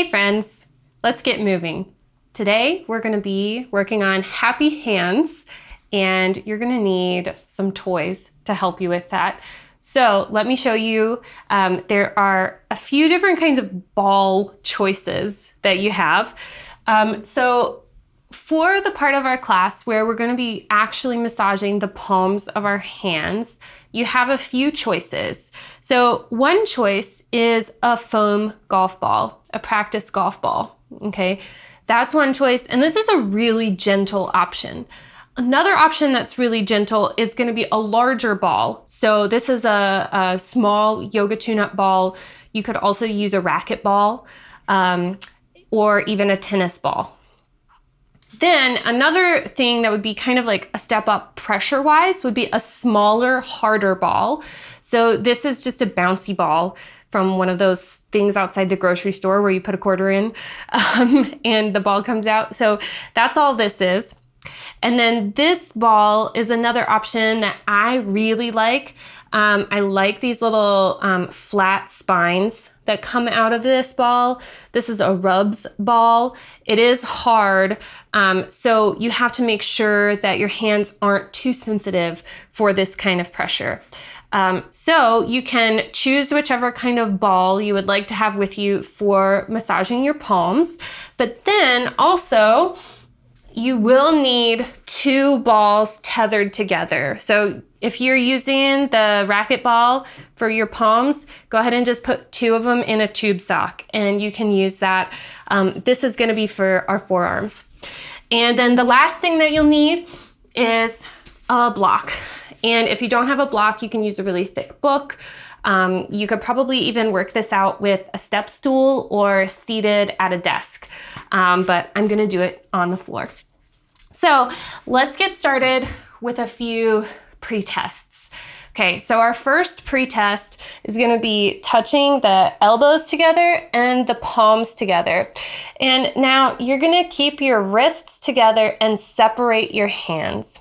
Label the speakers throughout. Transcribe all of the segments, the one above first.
Speaker 1: Hey friends, let's get moving. Today we're going to be working on happy hands, and you're going to need some toys to help you with that. So let me show you. There are a few different kinds of ball choices that you have. So for the part of our class where we're going to be actually massaging the palms of our hands, you have a few choices. So one choice is a foam golf ball, a practice golf ball, okay? That's one choice, and this is a really gentle option. Another option that's really gentle is going to be a larger ball. So this is a small yoga tune-up ball. You could also use a racket ball or even a tennis ball. Then another thing that would be kind of like a step up pressure-wise would be a smaller, harder ball. So this is just a bouncy ball from one of those things outside the grocery store where you put a quarter in and the ball comes out. So that's all this is. And then this ball is another option that I really like. I like these little flat spines that come out of this ball. This is a rubs ball. It is hard, so you have to make sure that your hands aren't too sensitive for this kind of pressure. So you can choose whichever kind of ball you would like to have with you for massaging your palms, but then also you will need two balls tethered together. So if you're using the racket ball for your palms, go ahead and just put two of them in a tube sock and you can use that. This is gonna be for our forearms. And then the last thing that you'll need is a block. And if you don't have a block, you can use a really thick book. You could probably even work this out with a step stool or seated at a desk, but I'm gonna do it on the floor. So let's get started with a few pre-tests. Okay, so our first pre-test is gonna be touching the elbows together and the palms together. And now you're gonna keep your wrists together and separate your hands.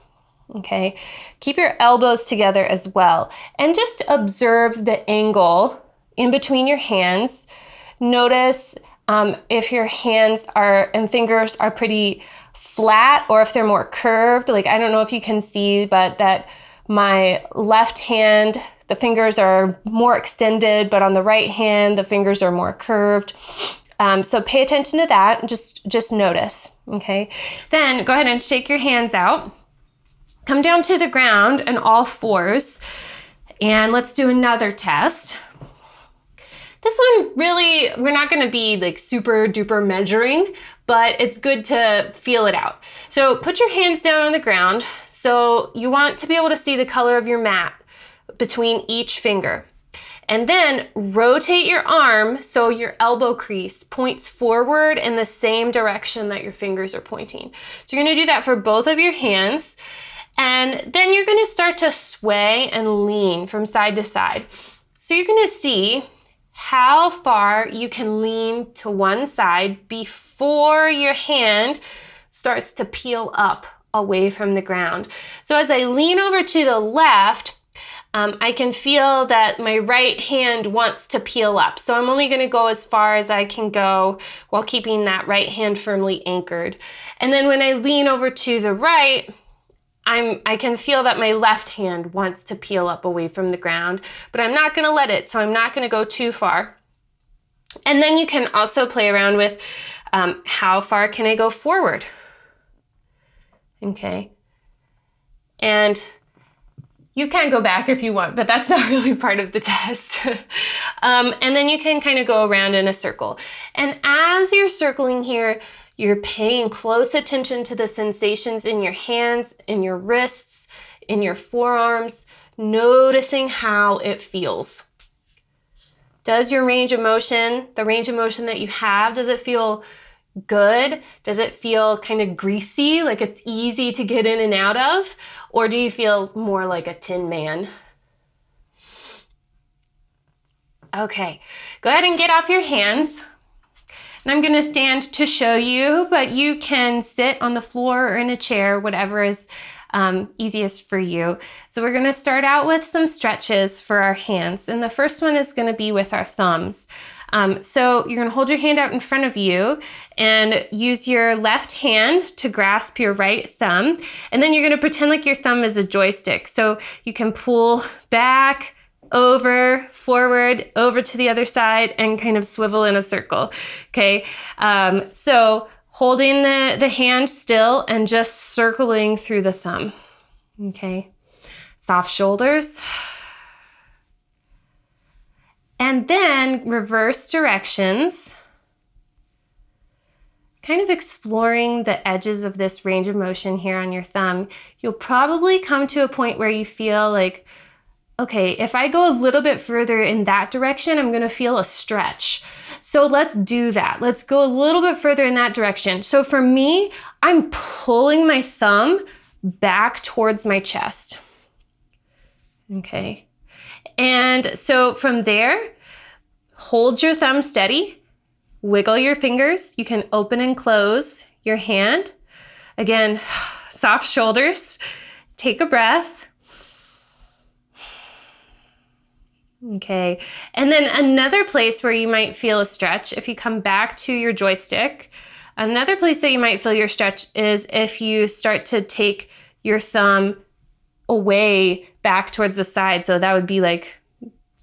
Speaker 1: Okay, keep your elbows together as well. And just observe the angle in between your hands. Notice if your hands and fingers are pretty flat or if they're more curved. Like, I don't know if you can see, but that my left hand, the fingers are more extended, but on the right hand, the fingers are more curved. So pay attention to that and just notice, okay? Then go ahead and shake your hands out. Come down to the ground on all fours, and let's do another test. This one really, we're not gonna be like super duper measuring, but it's good to feel it out. So put your hands down on the ground. So you want to be able to see the color of your mat between each finger. And then rotate your arm so your elbow crease points forward in the same direction that your fingers are pointing. So you're gonna do that for both of your hands. And then you're gonna start to sway and lean from side to side. So you're gonna see how far you can lean to one side before your hand starts to peel up away from the ground. So as I lean over to the left, I can feel that my right hand wants to peel up. So I'm only gonna go as far as I can go while keeping that right hand firmly anchored. And then when I lean over to the right, I can feel that my left hand wants to peel up away from the ground, but I'm not gonna let it, so I'm not gonna go too far. And then you can also play around with how far can I go forward? Okay. And you can go back if you want, but that's not really part of the test. And then you can kind of go around in a circle. And as you're circling here, you're paying close attention to the sensations in your hands, in your wrists, in your forearms, noticing how it feels. Does your range of motion, the range of motion that you have, does it feel good? Does it feel kind of greasy, like it's easy to get in and out of? Or do you feel more like a tin man? Okay, go ahead and get off your hands. And I'm gonna stand to show you, but you can sit on the floor or in a chair, whatever is easiest for you. So we're gonna start out with some stretches for our hands. And the first one is gonna be with our thumbs. So you're gonna hold your hand out in front of you and use your left hand to grasp your right thumb. And then you're gonna pretend like your thumb is a joystick. So you can pull back, over, forward, over to the other side, and kind of swivel in a circle, okay? So holding the hand still and just circling through the thumb, okay? Soft shoulders. And then reverse directions, kind of exploring the edges of this range of motion here on your thumb. You'll probably come to a point where you feel like, okay, if I go a little bit further in that direction, I'm gonna feel a stretch. So let's do that. Let's go a little bit further in that direction. So for me, I'm pulling my thumb back towards my chest. Okay. And so from there, hold your thumb steady, wiggle your fingers. You can open and close your hand. Again, soft shoulders. Take a breath. Okay, and then another place where you might feel a stretch, if you come back to your joystick, another place that you might feel your stretch is if you start to take your thumb away back towards the side. So that would be like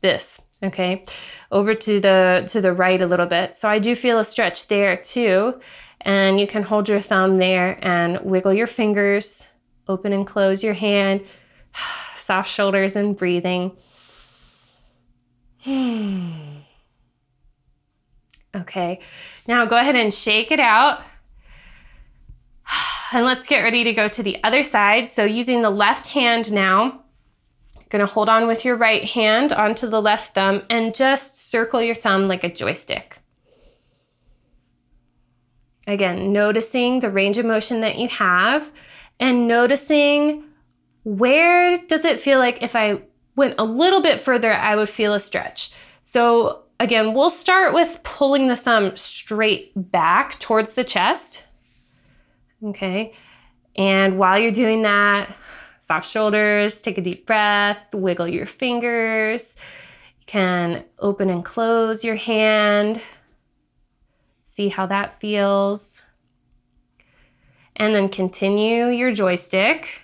Speaker 1: this, okay? Over to the right a little bit. So I do feel a stretch there too. And you can hold your thumb there and wiggle your fingers, open and close your hand, soft shoulders and breathing. Okay, now go ahead and shake it out. And let's get ready to go to the other side. So using the left hand now, you're gonna hold on with your right hand onto the left thumb and just circle your thumb like a joystick. Again, noticing the range of motion that you have and noticing where does it feel like if I went a little bit further, I would feel a stretch. So again, we'll start with pulling the thumb straight back towards the chest. Okay, and while you're doing that, soft shoulders, take a deep breath, wiggle your fingers. You can open and close your hand. See how that feels. And then continue your joystick.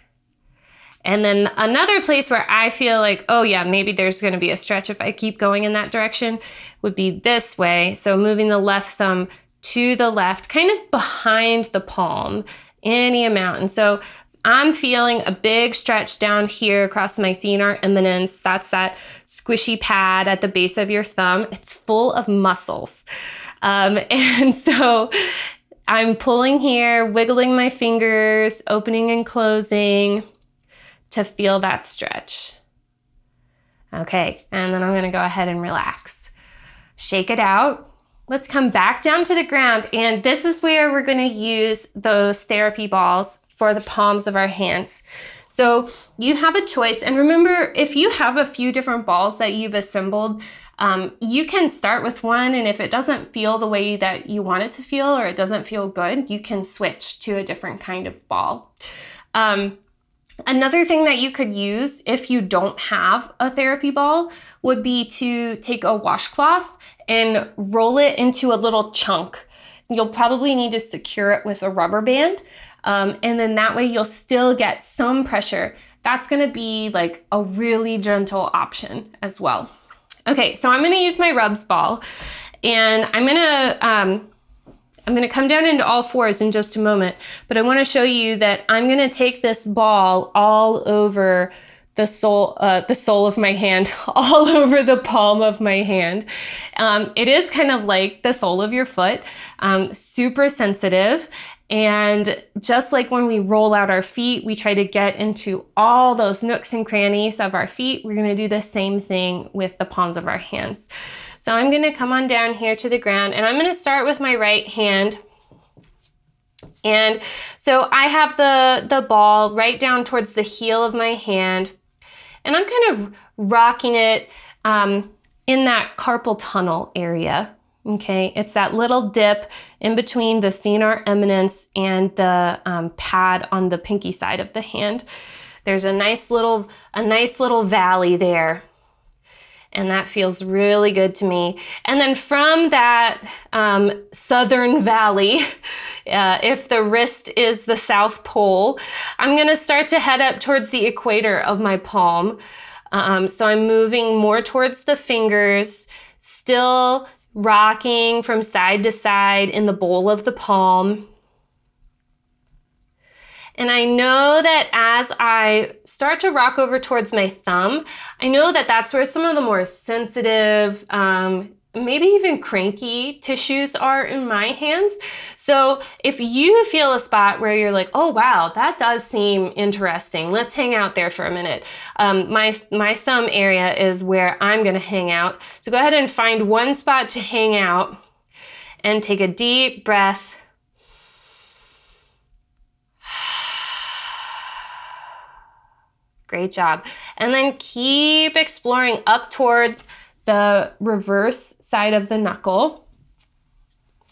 Speaker 1: And then another place where I feel like, oh yeah, maybe there's gonna be a stretch if I keep going in that direction would be this way. So moving the left thumb to the left, kind of behind the palm, any amount. And so I'm feeling a big stretch down here across my thenar eminence. That's that squishy pad at the base of your thumb. It's full of muscles. And so I'm pulling here, wiggling my fingers, opening and closing, to feel that stretch. Okay, and then I'm gonna go ahead and relax. Shake it out. Let's come back down to the ground, and this is where we're gonna use those therapy balls for the palms of our hands. So you have a choice, and remember, if you have a few different balls that you've assembled, you can start with one, and if it doesn't feel the way that you want it to feel, or it doesn't feel good, you can switch to a different kind of ball. Another thing that you could use if you don't have a therapy ball would be to take a washcloth and roll it into a little chunk. You'll probably need to secure it with a rubber band, and then that way you'll still get some pressure. That's gonna be like a really gentle option as well. Okay, so I'm gonna use my rubs ball, and I'm gonna come down into all fours in just a moment, but I wanna show you that I'm gonna take this ball all over the sole of my hand, all over the palm of my hand. It is kind of like the sole of your foot, super sensitive. And just like when we roll out our feet, we try to get into all those nooks and crannies of our feet. We're gonna do the same thing with the palms of our hands. So I'm gonna come on down here to the ground, and I'm gonna start with my right hand. And so I have the ball right down towards the heel of my hand, and I'm kind of rocking it in that carpal tunnel area. Okay, it's that little dip in between the thenar eminence and the pad on the pinky side of the hand. There's a nice little valley there. And that feels really good to me. And then from that southern valley, if the wrist is the South Pole, I'm gonna start to head up towards the equator of my palm. So I'm moving more towards the fingers, still rocking from side to side in the bowl of the palm. And I know that as I start to rock over towards my thumb, I know that that's where some of the more sensitive, maybe even cranky tissues are in my hands. So if you feel a spot where you're like, oh wow, that does seem interesting, let's hang out there for a minute. My thumb area is where I'm gonna hang out. So go ahead and find one spot to hang out and take a deep breath. Great job. And then keep exploring up towards the reverse side of the knuckle,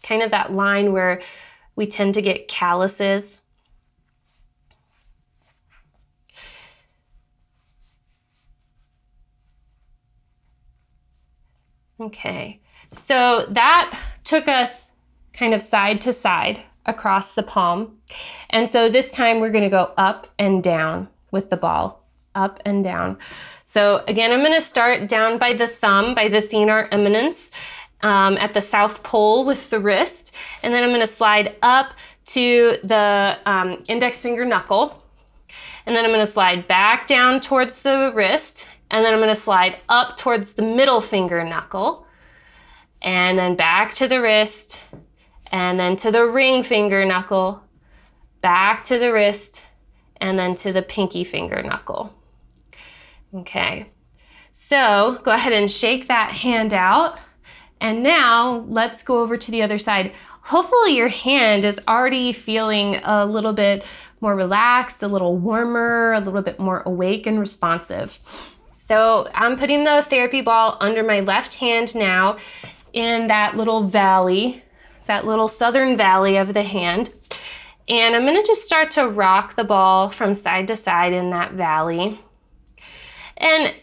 Speaker 1: kind of that line where we tend to get calluses. Okay, so that took us kind of side to side across the palm. And so this time we're gonna go up and down with the ball. Up and down. So again, I'm going to start down by the thumb, by the thenar eminence, at the South Pole with the wrist, and then I'm going to slide up to the index finger knuckle, and then I'm going to slide back down towards the wrist, and then I'm going to slide up towards the middle finger knuckle, and then back to the wrist, and then to the ring finger knuckle, back to the wrist, and then to the pinky finger knuckle. Okay, so go ahead and shake that hand out. And now let's go over to the other side. Hopefully your hand is already feeling a little bit more relaxed, a little warmer, a little bit more awake and responsive. So I'm putting the therapy ball under my left hand now in that little valley, that little southern valley of the hand. And I'm gonna just start to rock the ball from side to side in that valley. And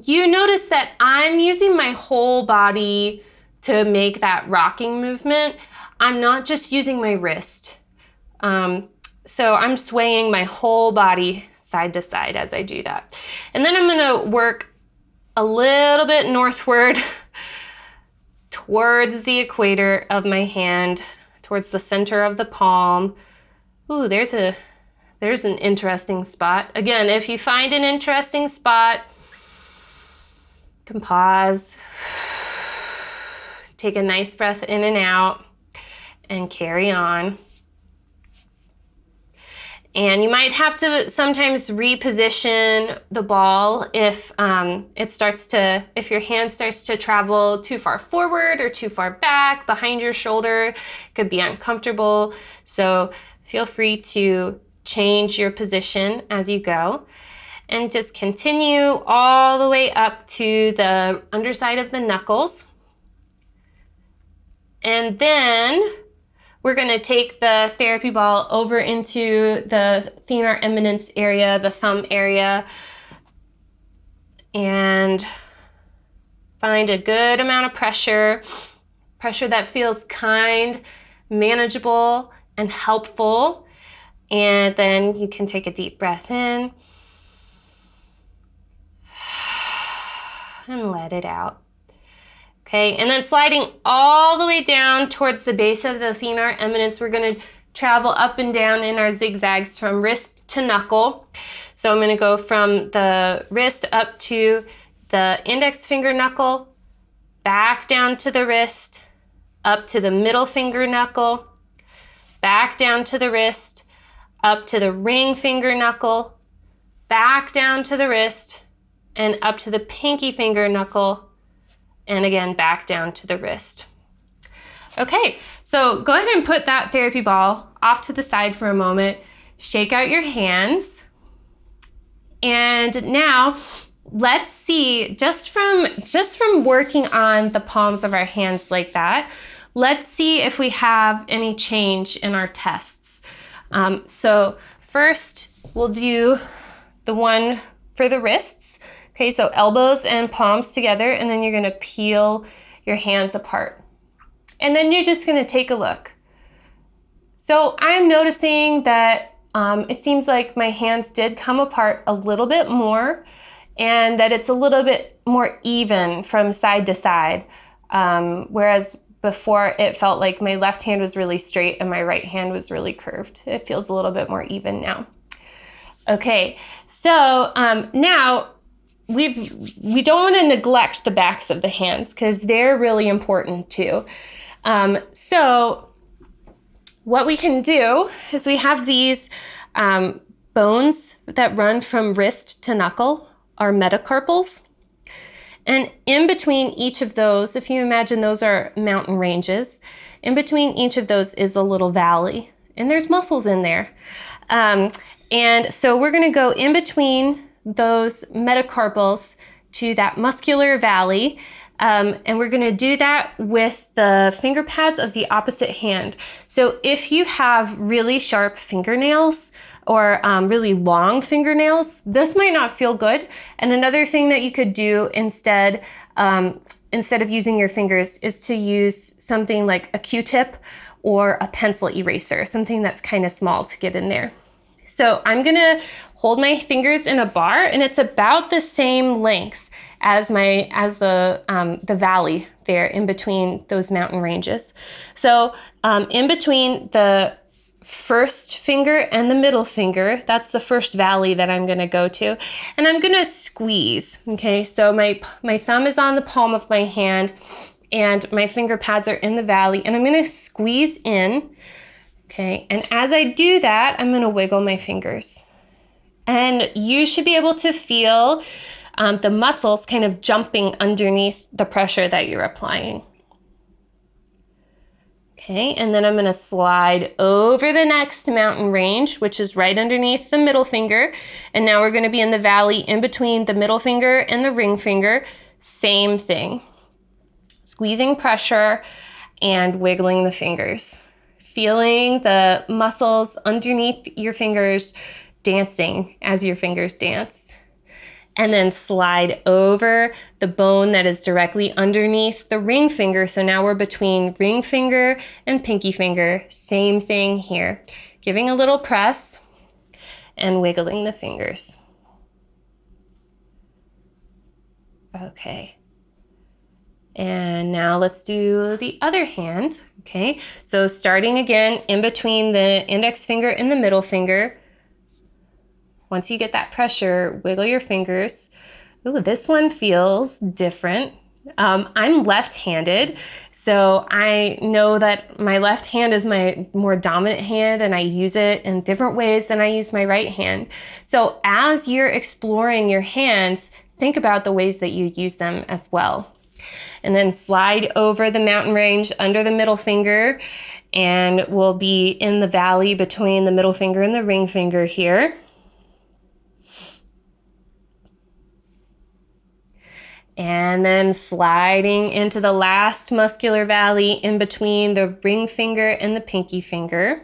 Speaker 1: you notice that I'm using my whole body to make that rocking movement. I'm not just using my wrist. So I'm swaying my whole body side to side as I do that. And then I'm gonna work a little bit northward towards the equator of my hand, towards the center of the palm. Ooh, there's an interesting spot. Again, if you find an interesting spot, you can pause, take a nice breath in and out, and carry on. And you might have to sometimes reposition the ball if if your hand starts to travel too far forward or too far back, behind your shoulder. It could be uncomfortable. So feel free to change your position as you go, and just continue all the way up to the underside of the knuckles. And then we're going to take the therapy ball over into the thenar eminence area, the thumb area, and find a good amount of pressure that feels kind, manageable, and helpful. And then you can take a deep breath in and let it out. Okay, and then sliding all the way down towards the base of the thenar eminence, we're gonna travel up and down in our zigzags from wrist to knuckle. So I'm gonna go from the wrist up to the index finger knuckle, back down to the wrist, up to the middle finger knuckle, back down to the wrist, up to the ring finger knuckle, back down to the wrist, and up to the pinky finger knuckle, and again back down to the wrist. Okay, so go ahead and put that therapy ball off to the side for a moment, shake out your hands, and now let's see, just from working on the palms of our hands like that, let's see if we have any change in our tests. So first we'll do the one for the wrists. Okay, so elbows and palms together, and then you're gonna peel your hands apart. And then you're just gonna take a look. So I'm noticing that it seems like my hands did come apart a little bit more, and that it's a little bit more even from side to side, whereas before it felt like my left hand was really straight and my right hand was really curved. It feels a little bit more even now. Okay, so now we don't want to neglect the backs of the hands because they're really important too. So what we can do is we have these bones that run from wrist to knuckle, our metacarpals. And in between each of those, if you imagine those are mountain ranges, in between each of those is a little valley, and there's muscles in there. And so we're gonna go in between those metacarpals to that muscular valley, and we're gonna do that with the finger pads of the opposite hand. So if you have really sharp fingernails or really long fingernails, this might not feel good. And another thing that you could do instead of using your fingers is to use something like a Q-tip or a pencil eraser, something that's kind of small to get in there. So I'm gonna hold my fingers in a bar, and it's about the same length as the valley there in between those mountain ranges. So in between the first finger and the middle finger, that's the first valley that I'm gonna go to, and I'm gonna squeeze. Okay, so my thumb is on the palm of my hand, and my finger pads are in the valley, and I'm gonna squeeze in. Okay, and as I do that, I'm gonna wiggle my fingers. And you should be able to feel the muscles kind of jumping underneath the pressure that you're applying. Okay, and then I'm gonna slide over the next mountain range, which is right underneath the middle finger. And now we're gonna be in the valley in between the middle finger and the ring finger. Same thing. Squeezing pressure and wiggling the fingers. Feeling the muscles underneath your fingers dancing as your fingers dance. And then slide over the bone that is directly underneath the ring finger. So now we're between ring finger and pinky finger. Same thing here. Giving a little press and wiggling the fingers. Okay. And now let's do the other hand. Okay, so starting again in between the index finger and the middle finger. Once you get that pressure, wiggle your fingers. Ooh, this one feels different. I'm left-handed, so I know that my left hand is my more dominant hand, and I use it in different ways than I use my right hand. So as you're exploring your hands, think about the ways that you use them as well. And then slide over the mountain range under the middle finger, and we'll be in the valley between the middle finger and the ring finger here. And then sliding into the last muscular valley in between the ring finger and the pinky finger.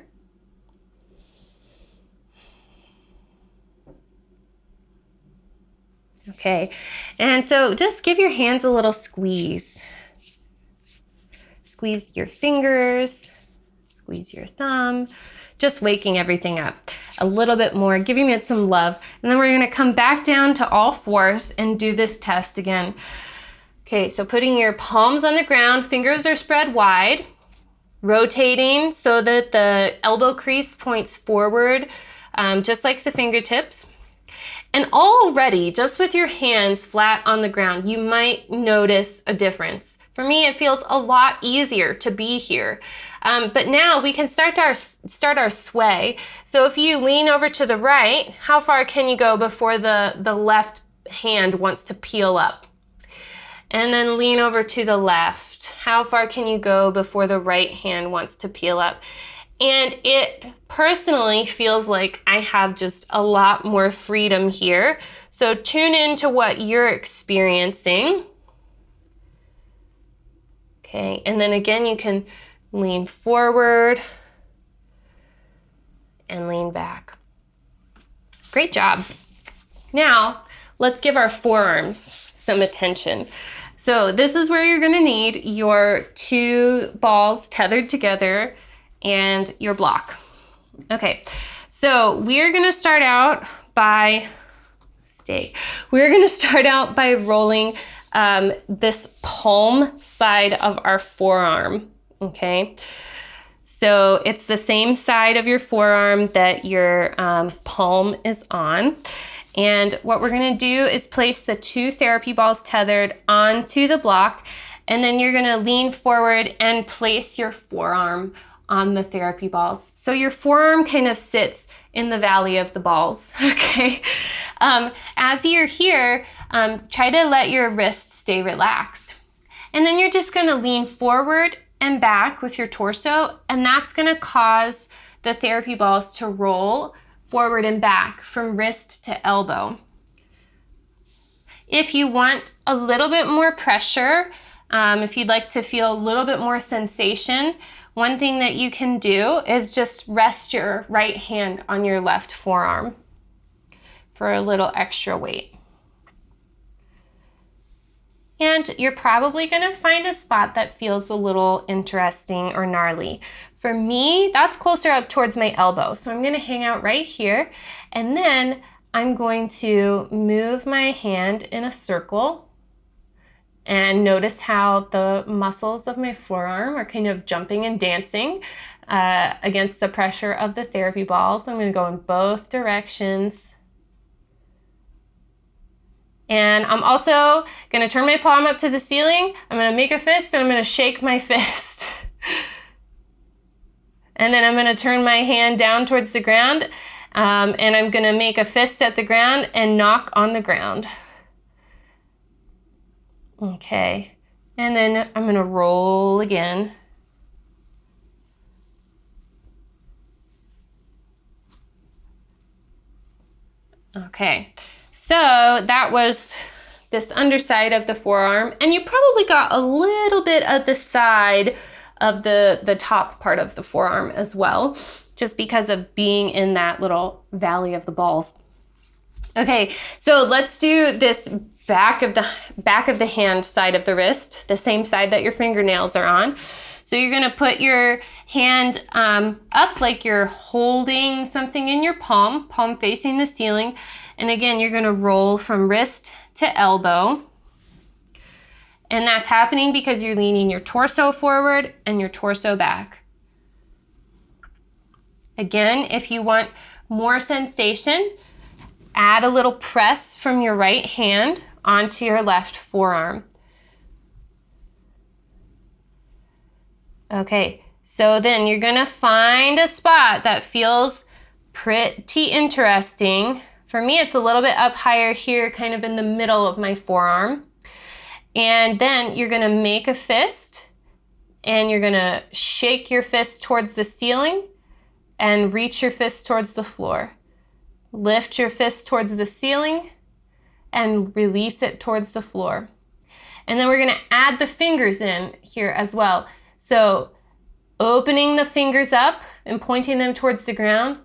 Speaker 1: Okay, and so just give your hands a little squeeze. Squeeze your fingers, squeeze your thumb, just waking everything up a little bit more, giving it some love. And then we're gonna come back down to all fours and do this test again. Okay, so putting your palms on the ground, fingers are spread wide, rotating so that the elbow crease points forward, just like the fingertips. And already, just with your hands flat on the ground, you might notice a difference. For me, it feels a lot easier to be here. But now we can start our sway. So if you lean over to the right, how far can you go before the left hand wants to peel up? And then lean over to the left. How far can you go before the right hand wants to peel up? And it personally feels like I have just a lot more freedom here. So tune into what you're experiencing. Okay, and then again, you can lean forward and lean back. Great job. Now, let's give our forearms some attention. So this is where you're gonna need your 2 balls tethered together and your block. Okay, so we're gonna start out by, rolling this palm side of our forearm, okay? So it's the same side of your forearm that your palm is on. And what we're gonna do is place the 2 therapy balls tethered onto the block, and then you're gonna lean forward and place your forearm on the therapy balls. So your forearm kind of sits in the valley of the balls, okay? As you're here, try to let your wrists stay relaxed. And then you're just gonna lean forward and back with your torso, and that's gonna cause the therapy balls to roll forward and back from wrist to elbow. If you want a little bit more pressure, if you'd like to feel a little bit more sensation, one thing that you can do is just rest your right hand on your left forearm for a little extra weight. And you're probably gonna find a spot that feels a little interesting or gnarly. For me, that's closer up towards my elbow. So I'm gonna hang out right here, and then I'm going to move my hand in a circle, and notice how the muscles of my forearm are kind of jumping and dancing against the pressure of the therapy balls. I'm gonna go in both directions. And I'm also gonna turn my palm up to the ceiling. I'm gonna make a fist, and I'm gonna shake my fist. And then I'm gonna turn my hand down towards the ground, and I'm gonna make a fist at the ground and knock on the ground. Okay, and then I'm gonna roll again. Okay. So that was this underside of the forearm, and you probably got a little bit of the side of the top part of the forearm as well, just because of being in that little valley of the balls. Okay, so let's do this back of the hand side of the wrist, the same side that your fingernails are on. So you're gonna put your hand up like you're holding something in your palm facing the ceiling. And again, you're gonna roll from wrist to elbow. And that's happening because you're leaning your torso forward and your torso back. Again, if you want more sensation, add a little press from your right hand onto your left forearm. Okay, so then you're gonna find a spot that feels pretty interesting. For me, it's a little bit up higher here, kind of in the middle of my forearm. And then you're gonna make a fist, and you're gonna shake your fist towards the ceiling and reach your fist towards the floor. Lift your fist towards the ceiling and release it towards the floor. And then we're gonna add the fingers in here as well. So opening the fingers up and pointing them towards the ground,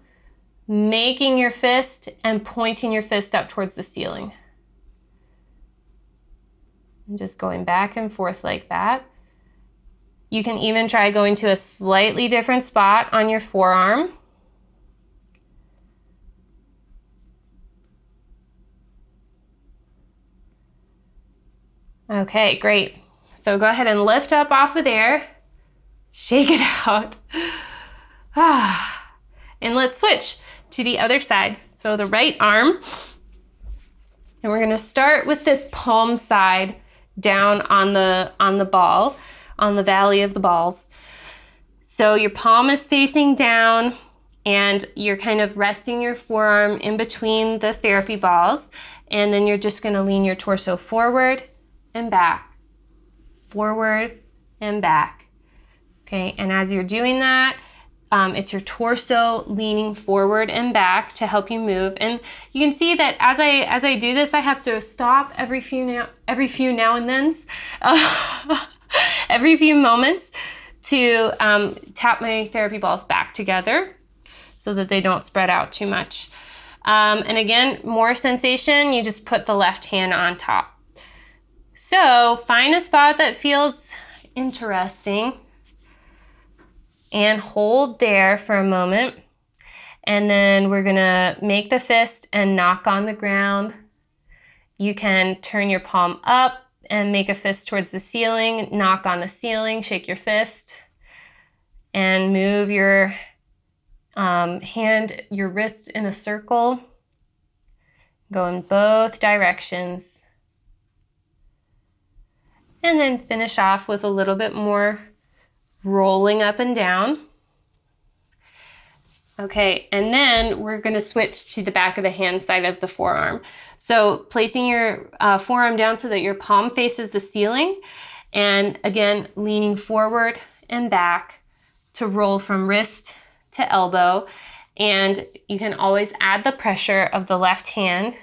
Speaker 1: making your fist and pointing your fist up towards the ceiling. And just going back and forth like that. You can even try going to a slightly different spot on your forearm. Okay, great. So go ahead and lift up off of there. Shake it out. And let's switch to the other side. So the right arm, and we're gonna start with this palm side down on the ball, on the valley of the balls. So your palm is facing down, and you're kind of resting your forearm in between the therapy balls, and then you're just gonna lean your torso forward and back, forward and back. Okay, and as you're doing that, it's your torso leaning forward and back to help you move. And you can see that as I do this, I have to stop every few now and thens, every few moments to tap my therapy balls back together so that they don't spread out too much. And again, more sensation, you just put the left hand on top. So find a spot that feels interesting and hold there for a moment. And then we're gonna make the fist and knock on the ground. You can turn your palm up and make a fist towards the ceiling, knock on the ceiling, shake your fist, and move your hand, your wrist in a circle. Go in both directions. And then finish off with a little bit more rolling up and down. Okay, and then we're gonna switch to the back of the hand side of the forearm. So placing your forearm down so that your palm faces the ceiling, and again, leaning forward and back to roll from wrist to elbow. And you can always add the pressure of the left hand,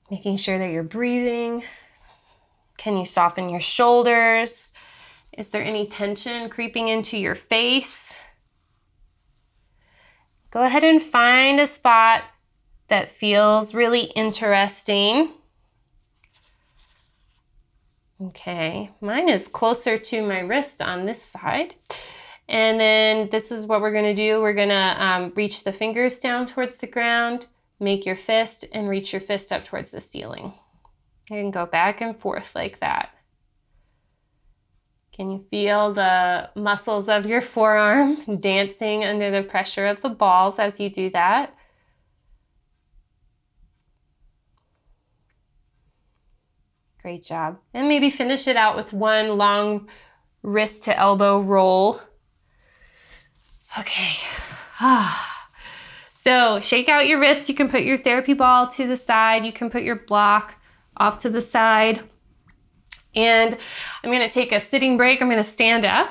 Speaker 1: making sure that you're breathing. Can you soften your shoulders? Is there any tension creeping into your face? Go ahead and find a spot that feels really interesting. Okay, mine is closer to my wrist on this side. And then this is what we're gonna do. We're gonna reach the fingers down towards the ground, make your fist, and reach your fist up towards the ceiling. You can go back and forth like that. Can you feel the muscles of your forearm dancing under the pressure of the balls as you do that? Great job. And maybe finish it out with one long wrist to elbow roll. Okay. So shake out your wrist. You can put your therapy ball to the side. You can put your block off to the side. And I'm gonna take a sitting break. I'm gonna stand up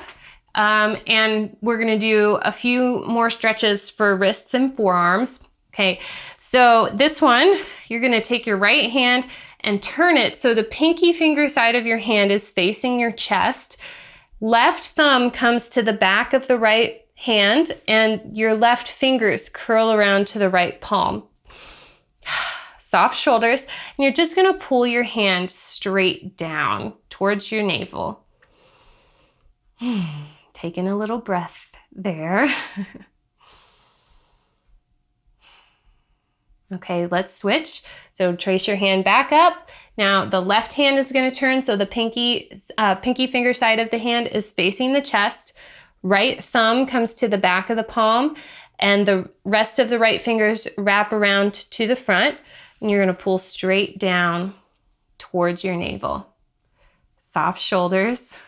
Speaker 1: and we're gonna do a few more stretches for wrists and forearms. Okay, so this one, you're gonna take your right hand and turn it so the pinky finger side of your hand is facing your chest. Left thumb comes to the back of the right hand and your left fingers curl around to the right palm. Soft shoulders, and you're just gonna pull your hand straight down towards your navel. Taking a little breath there. Okay, let's switch. So trace your hand back up. Now the left hand is gonna turn, so the pinky finger side of the hand is facing the chest. Right thumb comes to the back of the palm, and the rest of the right fingers wrap around to the front. And you're gonna pull straight down towards your navel. Soft shoulders.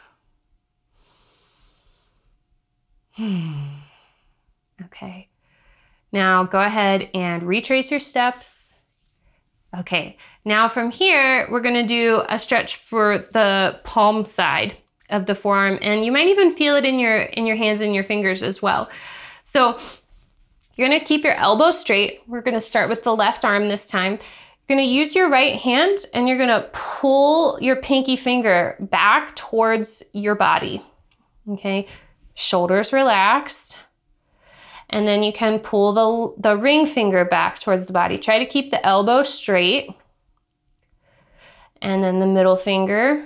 Speaker 1: Okay. Now go ahead and retrace your steps. Okay. Now from here, we're gonna do a stretch for the palm side of the forearm, and you might even feel it in your hands and your fingers as well. So you're gonna keep your elbow straight. We're gonna start with the left arm this time. You're gonna use your right hand and you're gonna pull your pinky finger back towards your body, okay? Shoulders relaxed. And then you can pull the ring finger back towards the body. Try to keep the elbow straight. And then the middle finger.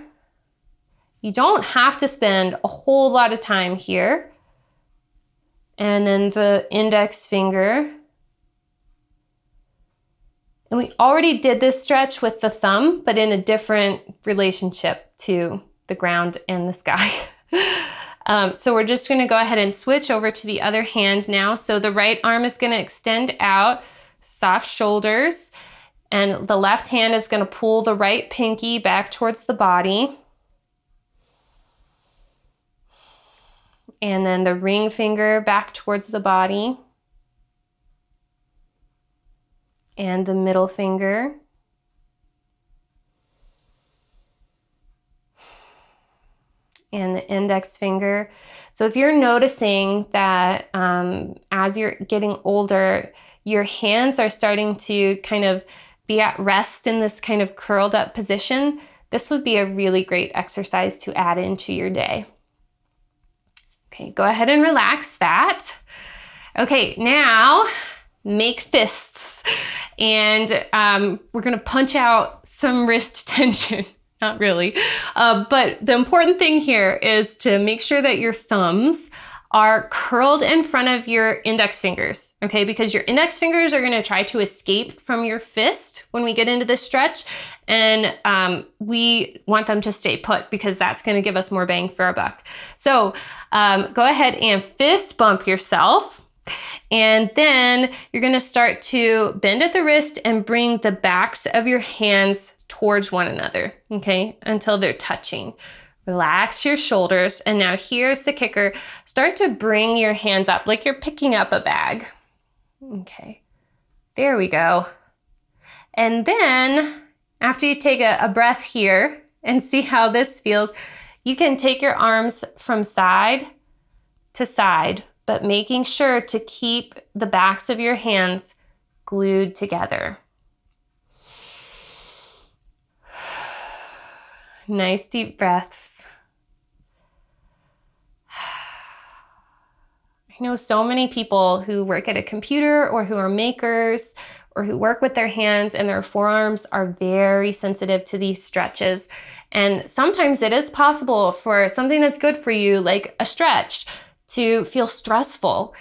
Speaker 1: You don't have to spend a whole lot of time here. And then the index finger. And we already did this stretch with the thumb, but in a different relationship to the ground and the sky. So we're just gonna go ahead and switch over to the other hand now. So the right arm is gonna extend out, soft shoulders, and the left hand is gonna pull the right pinky back towards the body. And then the ring finger back towards the body. And the middle finger. And the index finger. So if you're noticing that as you're getting older, your hands are starting to kind of be at rest in this kind of curled up position, this would be a really great exercise to add into your day. Okay, go ahead and relax that. Okay, now make fists. And we're gonna punch out some wrist tension. Not really. But the important thing here is to make sure that your thumbs are curled in front of your index fingers, okay? Because your index fingers are gonna try to escape from your fist when we get into this stretch, and we want them to stay put because that's gonna give us more bang for our buck. So go ahead and fist bump yourself, and then you're gonna start to bend at the wrist and bring the backs of your hands towards one another, okay? Until they're touching. Relax your shoulders, and now here's the kicker. Start to bring your hands up like you're picking up a bag. Okay, there we go. And then after you take a breath here and see how this feels, you can take your arms from side to side, but making sure to keep the backs of your hands glued together. Nice deep breaths. I know so many people who work at a computer or who are makers or who work with their hands, and their forearms are very sensitive to these stretches. And sometimes it is possible for something that's good for you, like a stretch, to feel stressful.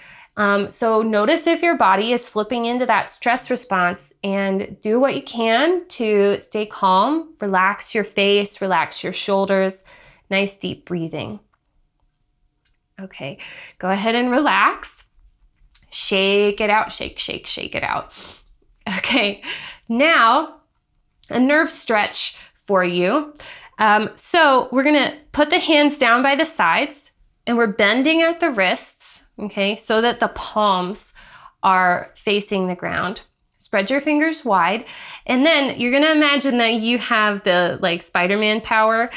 Speaker 1: So notice if your body is flipping into that stress response, and do what you can to stay calm. Relax your face, relax your shoulders. Nice deep breathing. Okay, go ahead and relax. Shake it out, shake, shake, shake it out. Okay, now a nerve stretch for you. So we're gonna put the hands down by the sides, and we're bending at the wrists, okay, so that the palms are facing the ground. Spread your fingers wide, and then you're gonna imagine that you have the like Spider-Man power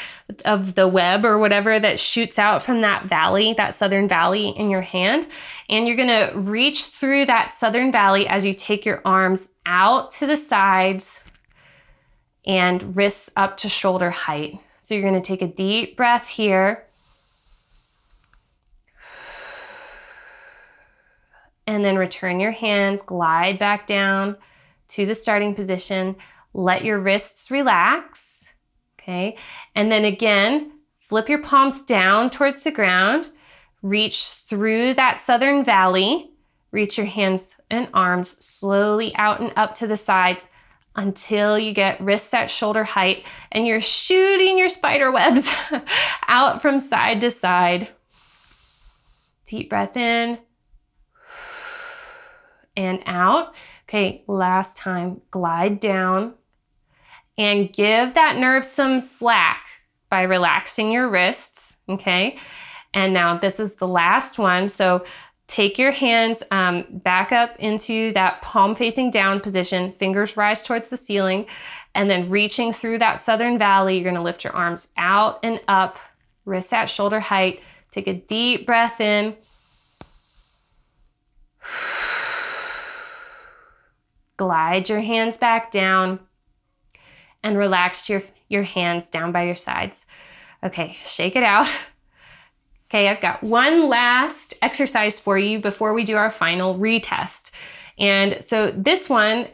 Speaker 1: of the web or whatever that shoots out from that valley, that southern valley in your hand. And you're gonna reach through that southern valley as you take your arms out to the sides and wrists up to shoulder height. So you're gonna take a deep breath here. And then return your hands, glide back down to the starting position. Let your wrists relax, okay? And then again, flip your palms down towards the ground, reach through that southern valley, reach your hands and arms slowly out and up to the sides until you get wrists at shoulder height, and you're shooting your spider webs out from side to side. Deep breath in and out. Okay, last time, glide down and give that nerve some slack by relaxing your wrists, okay? And now this is the last one. So take your hands back up into that palm facing down position, fingers rise towards the ceiling, and then reaching through that southern valley, you're gonna lift your arms out and up, wrists at shoulder height. Take a deep breath in. Glide your hands back down and relax your hands down by your sides. Okay, shake it out. Okay, I've got one last exercise for you before we do our final retest. And so this one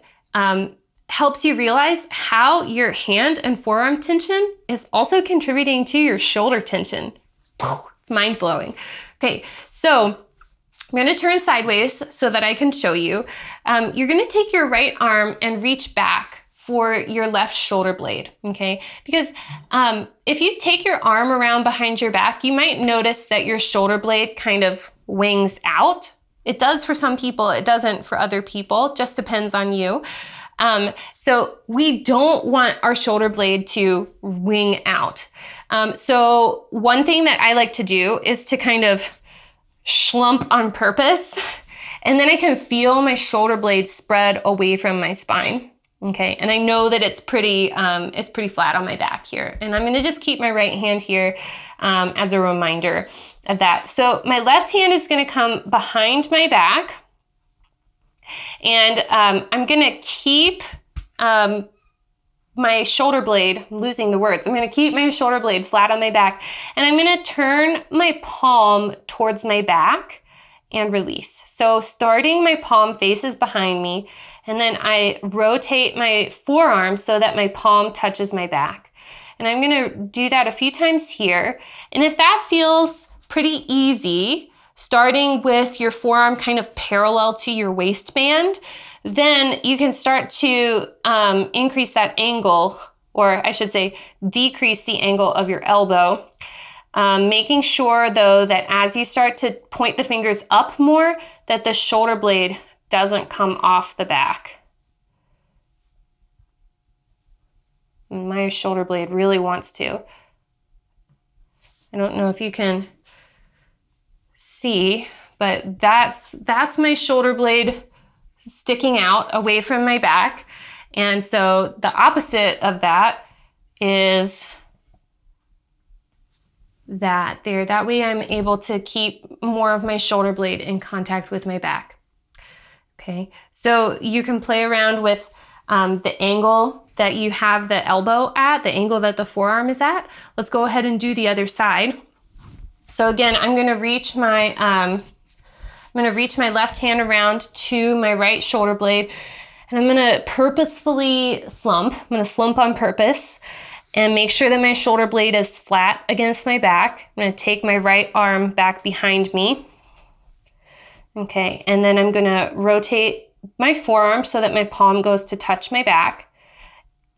Speaker 1: helps you realize how your hand and forearm tension is also contributing to your shoulder tension. It's mind-blowing. Okay, so I'm gonna turn sideways so that I can show you. You're gonna take your right arm and reach back for your left shoulder blade, okay? Because if you take your arm around behind your back, you might notice that your shoulder blade kind of wings out. It does for some people, it doesn't for other people, just depends on you. So we don't want our shoulder blade to wing out. So one thing that I like to do is to kind of slump on purpose, and then I can feel my shoulder blade spread away from my spine, okay? And I know that it's pretty flat on my back here, and I'm gonna just keep my right hand here as a reminder of that. So my left hand is gonna come behind my back, and I'm gonna keep my shoulder blade, I'm losing the words. I'm gonna keep my shoulder blade flat on my back, and I'm gonna turn my palm towards my back and release. So starting, my palm faces behind me, and then I rotate my forearm so that my palm touches my back. And I'm gonna do that a few times here. And if that feels pretty easy, starting with your forearm kind of parallel to your waistband, then you can start to increase that angle, or I should say decrease the angle of your elbow. Making sure though that as you start to point the fingers up more, that the shoulder blade doesn't come off the back. My shoulder blade really wants to. I don't know if you can see, but that's my shoulder blade sticking out away from my back. And so the opposite of that is that there. That way I'm able to keep more of my shoulder blade in contact with my back. Okay, so you can play around with the angle that you have the elbow at, the angle that the forearm is at. Let's go ahead and do the other side. So again, I'm gonna reach my left hand around to my right shoulder blade, and I'm gonna purposefully slump. I'm gonna slump on purpose and make sure that my shoulder blade is flat against my back. I'm gonna take my right arm back behind me. Okay, and then I'm gonna rotate my forearm so that my palm goes to touch my back,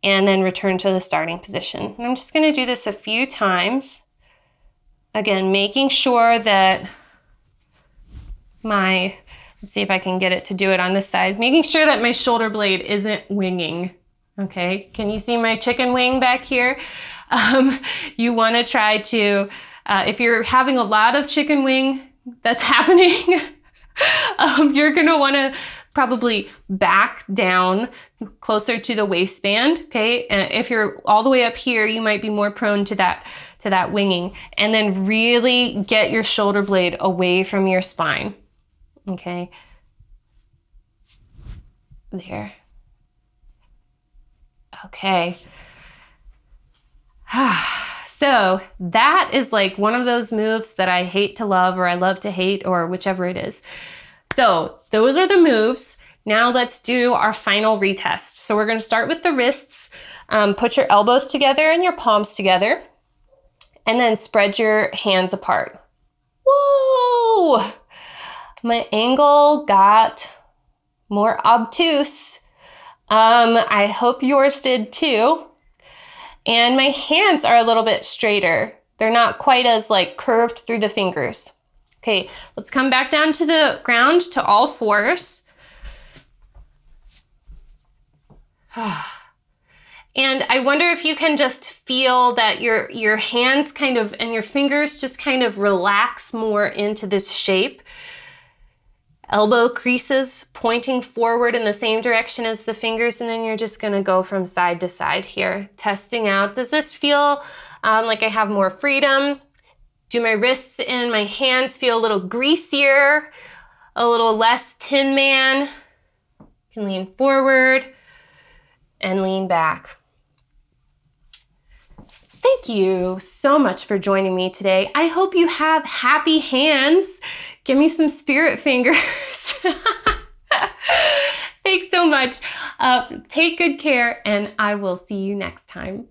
Speaker 1: and then return to the starting position. And I'm just gonna do this a few times. Again, making sure that let's see if I can get it to do it on this side, making sure that my shoulder blade isn't winging. Okay, can you see my chicken wing back here? You wanna try to, if you're having a lot of chicken wing that's happening, you're gonna wanna probably back down closer to the waistband, okay? And if you're all the way up here, you might be more prone to that winging. And then really get your shoulder blade away from your spine, okay? There. Okay. So that is like one of those moves that I hate to love, or I love to hate, or whichever it is. So those are the moves. Now let's do our final retest. So we're gonna start with the wrists. Put your elbows together and your palms together, and then spread your hands apart. Whoa! My angle got more obtuse. I hope yours did too. And my hands are a little bit straighter. They're not quite as like curved through the fingers. Okay, let's come back down to the ground to all fours. And I wonder if you can just feel that your hands kind of, and your fingers just kind of relax more into this shape. Elbow creases pointing forward in the same direction as the fingers, and then you're just gonna go from side to side here, testing out, does this feel like I have more freedom? Do my wrists and my hands feel a little greasier, a little less Tin Man? You can lean forward and lean back. Thank you so much for joining me today. I hope you have happy hands. Give me some spirit fingers. Thanks so much. Take good care, and I will see you next time.